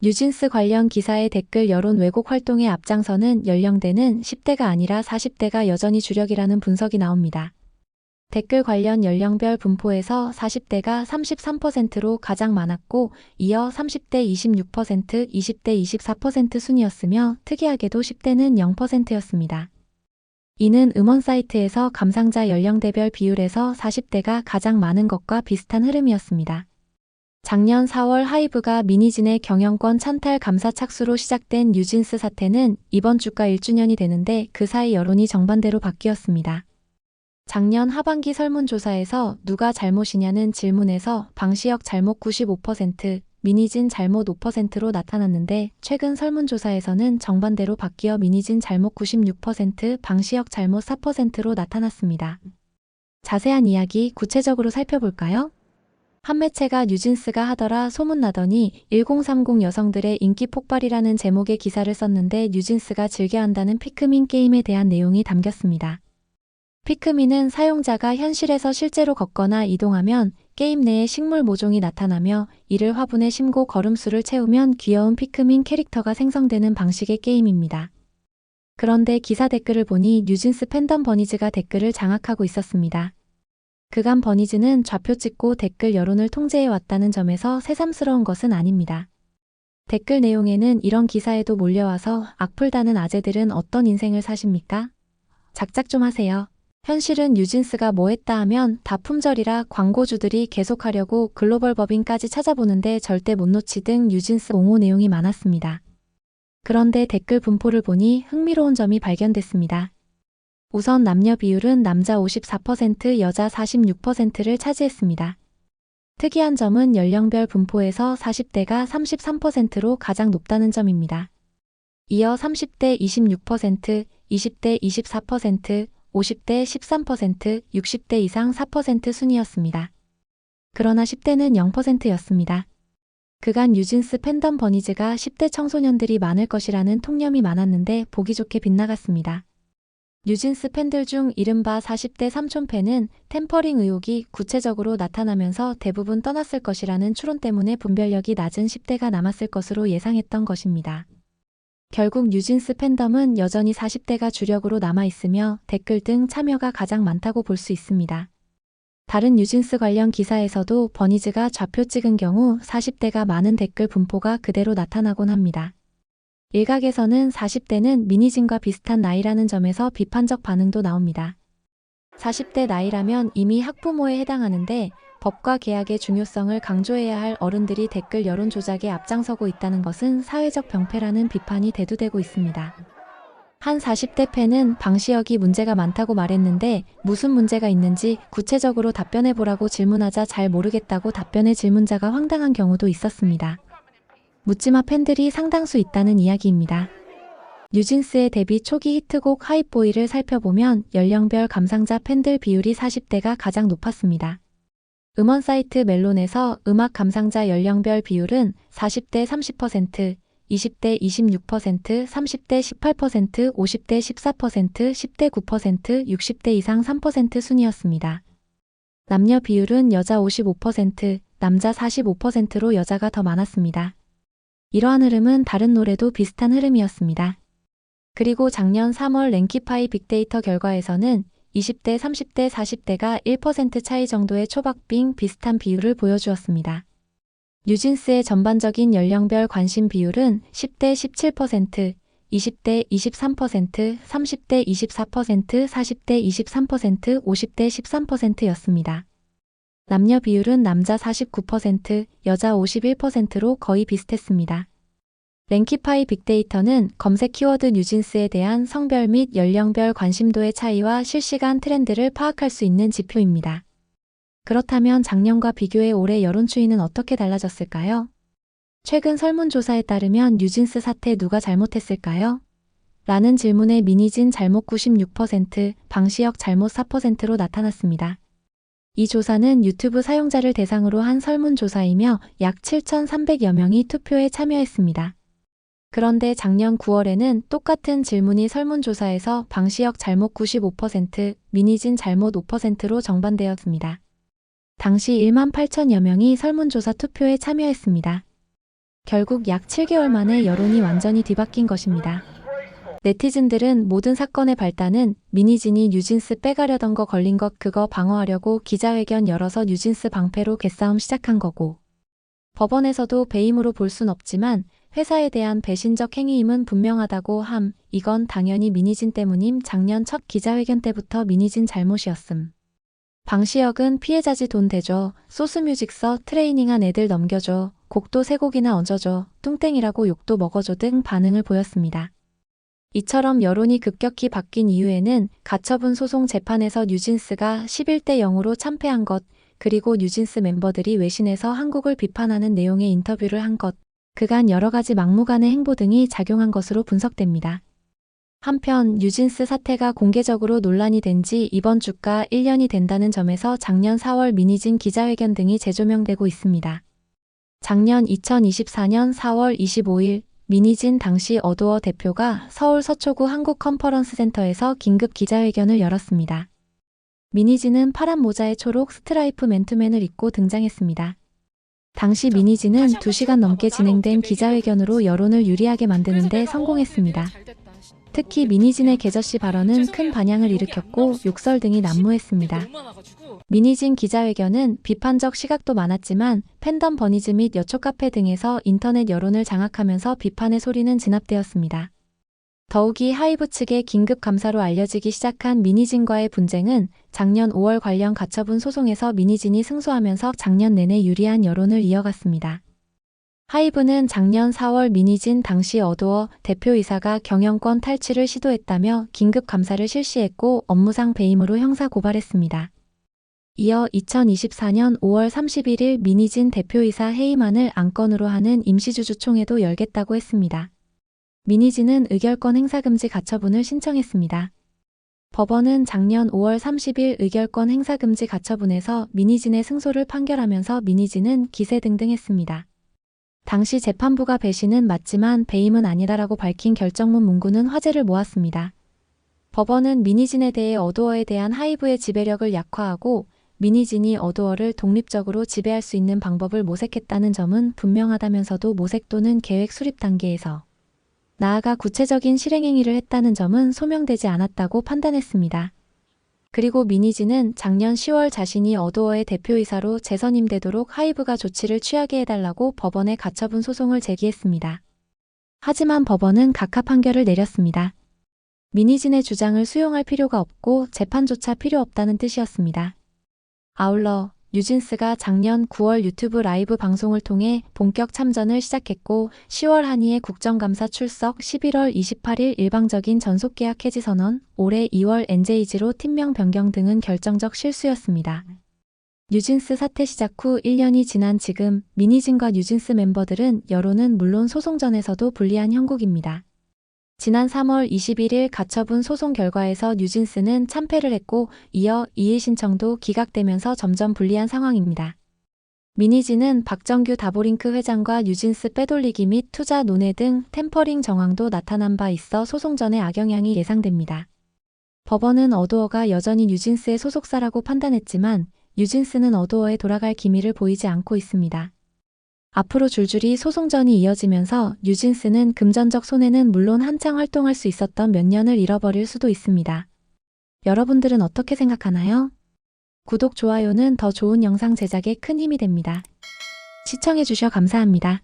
뉴진스 관련 기사의 댓글 여론 왜곡 활동에 앞장서는 연령대는 10대가 아니라 40대가 여전히 주력이라는 분석이 나옵니다. 댓글 관련 연령별 분포에서 40대가 33%로 가장 많았고 이어 30대 26%, 20대 24% 순이었으며 특이하게도 10대는 0%였습니다. 이는 음원 사이트에서 감상자 연령대별 비율에서 40대가 가장 많은 것과 비슷한 흐름이었습니다. 작년 4월 하이브가 미니진의 경영권 찬탈 감사 착수로 시작된 뉴진스 사태는 이번 주가 1주년이 되는데 그 사이 여론이 정반대로 바뀌었습니다. 작년 하반기 설문조사에서 누가 잘못이냐는 질문에서 방시혁 잘못 95%, 미니진 잘못 5%로 나타났는데 최근 설문조사에서는 정반대로 바뀌어 미니진 잘못 96%, 방시혁 잘못 4%로 나타났습니다. 자세한 이야기 구체적으로 살펴볼까요? 한 매체가 뉴진스가 하더라 소문나더니 1030 여성들의 인기 폭발이라는 제목의 기사를 썼는데 뉴진스가 즐겨한다는 피크민 게임에 대한 내용이 담겼습니다. 피크민은 사용자가 현실에서 실제로 걷거나 이동하면 게임 내에 식물 모종이 나타나며 이를 화분에 심고 걸음수를 채우면 귀여운 피크민 캐릭터가 생성되는 방식의 게임입니다. 그런데 기사 댓글을 보니 뉴진스 팬덤 버니즈가 댓글을 장악하고 있었습니다. 그간 버니즈는 좌표 찍고 댓글 여론을 통제해 왔다는 점에서 새삼스러운 것은 아닙니다. 댓글 내용에는 이런 기사에도 몰려와서 악플다는 아재들은 어떤 인생을 사십니까? 작작 좀 하세요. 현실은 뉴진스가 뭐 했다 하면 다 품절이라 광고주들이 계속하려고 글로벌 법인까지 찾아보는데 절대 못 놓치 등 뉴진스 옹호 내용이 많았습니다. 그런데 댓글 분포를 보니 흥미로운 점이 발견됐습니다. 우선 남녀 비율은 남자 54%, 여자 46%를 차지했습니다. 특이한 점은 연령별 분포에서 40대가 33%로 가장 높다는 점입니다. 이어 30대 26%, 20대 24%, 50대 13%, 60대 이상 4% 순이었습니다. 그러나 10대는 0%였습니다. 그간 뉴진스 팬덤 버니즈가 10대 청소년들이 많을 것이라는 통념이 많았는데 보기 좋게 빗나갔습니다. 뉴진스 팬들 중 이른바 40대 삼촌팬은 템퍼링 의혹이 구체적으로 나타나면서 대부분 떠났을 것이라는 추론 때문에 분별력이 낮은 10대가 남았을 것으로 예상했던 것입니다. 결국 뉴진스 팬덤은 여전히 40대가 주력으로 남아있으며 댓글 등 참여가 가장 많다고 볼 수 있습니다. 다른 뉴진스 관련 기사에서도 버니즈가 좌표 찍은 경우 40대가 많은 댓글 분포가 그대로 나타나곤 합니다. 일각에서는 40대는 미니진과 비슷한 나이라는 점에서 비판적 반응도 나옵니다. 40대 나이라면 이미 학부모에 해당하는데 법과 계약의 중요성을 강조해야 할 어른들이 댓글 여론 조작에 앞장서고 있다는 것은 사회적 병폐라는 비판이 대두되고 있습니다. 한 40대 팬은 방시혁이 문제가 많다고 말했는데 무슨 문제가 있는지 구체적으로 답변해보라고 질문하자 잘 모르겠다고 답변해 질문자가 황당한 경우도 있었습니다. 묻지마 팬들이 상당수 있다는 이야기입니다. 뉴진스의 데뷔 초기 히트곡 하이보이를 살펴보면 연령별 감상자 팬들 비율이 40대가 가장 높았습니다. 음원 사이트 멜론에서 음악 감상자 연령별 비율은 40대 30%, 20대 26%, 30대 18%, 50대 14%, 10대 9%, 60대 이상 3% 순이었습니다. 남녀 비율은 여자 55%, 남자 45%로 여자가 더 많았습니다. 이러한 흐름은 다른 노래도 비슷한 흐름이었습니다. 그리고 작년 3월 랭키파이 빅데이터 결과에서는 20대, 30대, 40대가 1% 차이 정도의 초박빙 비슷한 비율을 보여주었습니다. 뉴진스의 전반적인 연령별 관심 비율은 10대 17%, 20대 23%, 30대 24%, 40대 23%, 50대 13%였습니다. 남녀 비율은 남자 49%, 여자 51%로 거의 비슷했습니다. 랭키파이 빅데이터는 검색 키워드 뉴진스에 대한 성별 및 연령별 관심도의 차이와 실시간 트렌드를 파악할 수 있는 지표입니다. 그렇다면 작년과 비교해 올해 여론 추이는 어떻게 달라졌을까요? 최근 설문조사에 따르면 뉴진스 사태 누가 잘못했을까요? 라는 질문에 미니진 잘못 96%, 방시혁 잘못 4%로 나타났습니다. 이 조사는 유튜브 사용자를 대상으로 한 설문조사이며 약 7,300여 명이 투표에 참여했습니다. 그런데 작년 9월에는 똑같은 질문이 설문조사에서 방시혁 잘못 95%, 미니진 잘못 5%로 정반되었습니다. 당시 1만 8천여 명이 설문조사 투표에 참여했습니다. 결국 약 7개월 만에 여론이 완전히 뒤바뀐 것입니다. 네티즌들은 모든 사건의 발단은 미니진이 뉴진스 빼가려던 거 걸린 것 그거 방어하려고 기자회견 열어서 뉴진스 방패로 개싸움 시작한 거고, 법원에서도 배임으로 볼 순 없지만 회사에 대한 배신적 행위임은 분명하다고 함. 이건 당연히 미니진 때문임. 작년 첫 기자회견 때부터 미니진 잘못이었음. 방시혁은 피해자지 돈 대줘. 소스뮤직 써. 트레이닝한 애들 넘겨줘. 곡도 3곡이나 얹어줘. 뚱땡이라고 욕도 먹어줘 등 반응을 보였습니다. 이처럼 여론이 급격히 바뀐 이유에는 가처분 소송 재판에서 뉴진스가 11대 0으로 참패한 것, 그리고 뉴진스 멤버들이 외신에서 한국을 비판하는 내용의 인터뷰를 한 것, 그간 여러 가지 막무가내 행보 등이 작용한 것으로 분석됩니다. 한편 뉴진스 사태가 공개적으로 논란이 된 지 이번 주가 1년이 된다는 점에서 작년 4월 미니진 기자회견 등이 재조명되고 있습니다. 작년 2024년 4월 25일 미니진 당시 어도어 대표가 서울 서초구 한국컨퍼런스센터에서 긴급 기자회견을 열었습니다. 미니진은 파란 모자에 초록 스트라이프 맨투맨을 입고 등장했습니다. 당시 미니진은 2시간 넘게 진행된 기자회견으로 여론을 유리하게 만드는 데 성공했습니다. 특히 미니진의 개저씨 발언은 큰 반향을 일으켰고 욕설 등이 난무했습니다. 미니진 기자회견은 비판적 시각도 많았지만 팬덤 버니즈 및 여초카페 등에서 인터넷 여론을 장악하면서 비판의 소리는 진압되었습니다. 더욱이 하이브 측의 긴급 감사로 알려지기 시작한 미니진과의 분쟁은 작년 5월 관련 가처분 소송에서 미니진이 승소하면서 작년 내내 유리한 여론을 이어갔습니다. 하이브는 작년 4월 미니진 당시 어도어 대표이사가 경영권 탈취를 시도했다며 긴급 감사를 실시했고 업무상 배임으로 형사 고발했습니다. 이어 2024년 5월 31일 미니진 대표이사 해임안을 안건으로 하는 임시주주총회도 열겠다고 했습니다. 미니진은 의결권 행사금지 가처분을 신청했습니다. 법원은 작년 5월 30일 의결권 행사금지 가처분에서 미니진의 승소를 판결하면서 미니진은 기세등등했습니다. 당시 재판부가 배신은 맞지만 배임은 아니다라고 밝힌 결정문 문구는 화제를 모았습니다. 법원은 미니진에 대해 어도어에 대한 하이브의 지배력을 약화하고 미니진이 어도어를 독립적으로 지배할 수 있는 방법을 모색했다는 점은 분명하다면서도 모색 또는 계획 수립 단계에서 나아가 구체적인 실행행위를 했다는 점은 소명되지 않았다고 판단했습니다. 그리고 미니진은 작년 10월 자신이 어도어의 대표이사로 재선임되도록 하이브가 조치를 취하게 해달라고 법원에 가처분 소송을 제기했습니다. 하지만 법원은 각하 판결을 내렸습니다. 미니진의 주장을 수용할 필요가 없고 재판조차 필요 없다는 뜻이었습니다. 아울러 뉴진스가 작년 9월 유튜브 라이브 방송을 통해 본격 참전을 시작했고 10월 한의회 국정감사 출석, 11월 28일 일방적인 전속계약 해지 선언, 올해 2월 NJG로 팀명 변경 등은 결정적 실수였습니다. 뉴진스 사태 시작 후 1년이 지난 지금 미니진과 뉴진스 멤버들은 여론은 물론 소송전에서도 불리한 형국입니다. 지난 3월 21일 가처분 소송 결과에서 뉴진스는 참패를 했고 이어 이의 신청도 기각되면서 점점 불리한 상황입니다. 미니진은 박정규 다보링크 회장과 뉴진스 빼돌리기 및 투자 논의 등 템퍼링 정황도 나타난 바 있어 소송전에 악영향이 예상됩니다. 법원은 어도어가 여전히 뉴진스의 소속사라고 판단했지만 뉴진스는 어도어에 돌아갈 기미를 보이지 않고 있습니다. 앞으로 줄줄이 소송전이 이어지면서 뉴진스는 금전적 손해는 물론 한창 활동할 수 있었던 몇 년을 잃어버릴 수도 있습니다. 여러분들은 어떻게 생각하나요? 구독, 좋아요는 더 좋은 영상 제작에 큰 힘이 됩니다. 시청해주셔 감사합니다.